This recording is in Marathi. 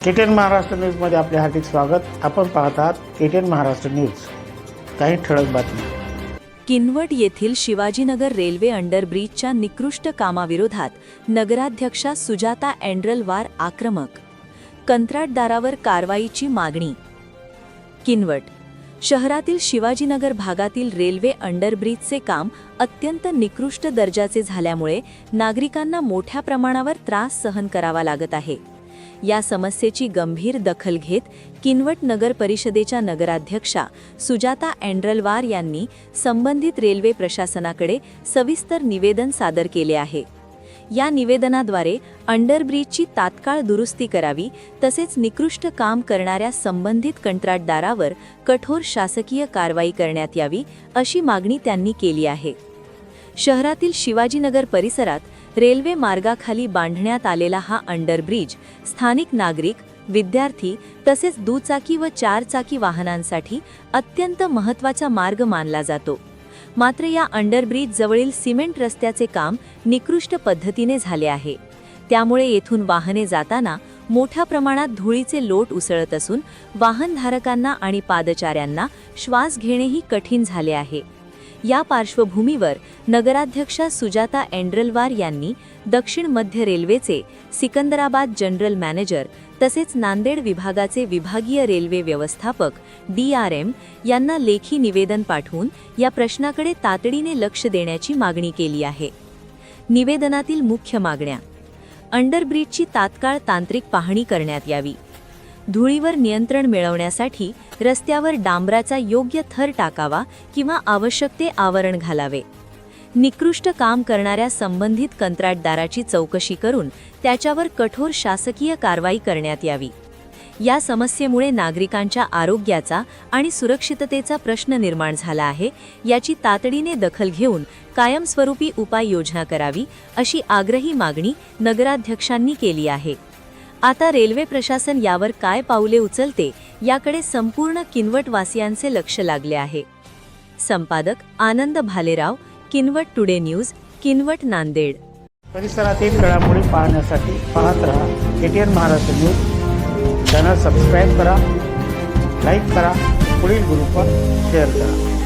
केटीएन महाराष्ट्र न्यूजमध्ये आपले हार्दिक स्वागत। आपण पाहत आहात केटीएन महाराष्ट्र न्यूज। काही ठळक बातम्या। किनवट येथील शिवाजीनगर रेल्वे अंडरब्रिजच्या निकृष्ट कामाविरोधात नगराध्यक्षा सुजाता एंड्रलवार आक्रमक। कंत्राटदारावर कारवाईची मागणी। किनवट शहरातील शिवाजीनगर भागातील रेल्वे अंडरब्रिजचे काम अत्यंत निकृष्ट दर्जाचे झाल्यामुळे नागरिकांना मोठ्या प्रमाणावर त्रास सहन करावा लागत आहे। या समस्येची गंभीर दखल घेत किनवट नगर परिषदेच्या नगराध्यक्षा सुजाता एंड्रलवार यांनी संबंधित रेल्वे प्रशासनाकडे सविस्तर निवेदन सादर केले आहे। या निवेदनाद्वारे अंडरब्रिजची तात्काळ दुरुस्ती करावी तसेच निकृष्ट काम करणाऱ्या संबंधित कंत्राटदारावर कठोर शासकीय कारवाई करण्यात यावी अशी मागणी त्यांनी केली आहे। शहरातील शिवाजीनगर परिसरात रेल्वे मार्गाखाली बांधण्यात आलेला हा अंडरब्रिज स्थानिक नागरिक, विद्यार्थी तसेच दुचाकी व चारचाकी वाहनांसाठी अत्यंत महत्त्वाचा मार्ग मानला जातो। मात्र या अंडरब्रिज जवळील सिमेंट रस्त्याचे काम निकृष्ट पद्धतीने झाले आहे। त्यामुळे येथून वाहने जाताना मोठ्या प्रमाणात धुळीचे लोट उसळत असून वाहनधारकांना आणि पादचाऱ्यांना श्वास घेणेही कठीण झाले आहे। या पार्श्वभूमीवर नगराध्यक्षा सुजाता एंड्रलवार यांनी दक्षिण मध्य रेल्वेचे सिकंदराबाद जनरल मॅनेजर तसेच नांदेड विभागाचे विभागीय रेल्वे व्यवस्थापक DRM यांना लेखी निवेदन पाठवून या प्रश्नाकडे तातडीने लक्ष देण्याची मागणी केली आहे। निवेदनातील मुख्य मागण्या: अंडरब्रिजची तात्काळ तांत्रिक पाहणी करण्यात यावी, धुळीवर नियंत्रण मिळवण्यासाठी रस्त्यावर डांबराचा योग्य थर टाकावा किंवा आवश्यक ते आवरण घालावे, निकृष्ट काम करणाऱ्या संबंधित कंत्राटदाराची चौकशी करून त्याच्यावर कठोर शासकीय कारवाई करण्यात यावी। या समस्येमुळे नागरिकांच्या आरोग्याचा आणि सुरक्षिततेचा प्रश्न निर्माण झाला आहे। याची तातडीने दखल घेऊन कायमस्वरूपी उपाययोजना करावी अशी आग्रही मागणी नगराध्यक्षांनी केली आहे। आता रेल्वे प्रशासन यावर काय पाऊले उचलते याकडे संपूर्ण किनवटवासियांचे लक्ष लागले आहे। संपादक आनंद भालेराव, किनवट टुडे न्यूज, किनवट, नांदेड। परिसरातील घडामोडी पाहण्यासाठी पाहत रहा KTN Maharashtra news. Channel subscribe करा, लाईक करा, पुढील ग्रुपवर शेअर करा।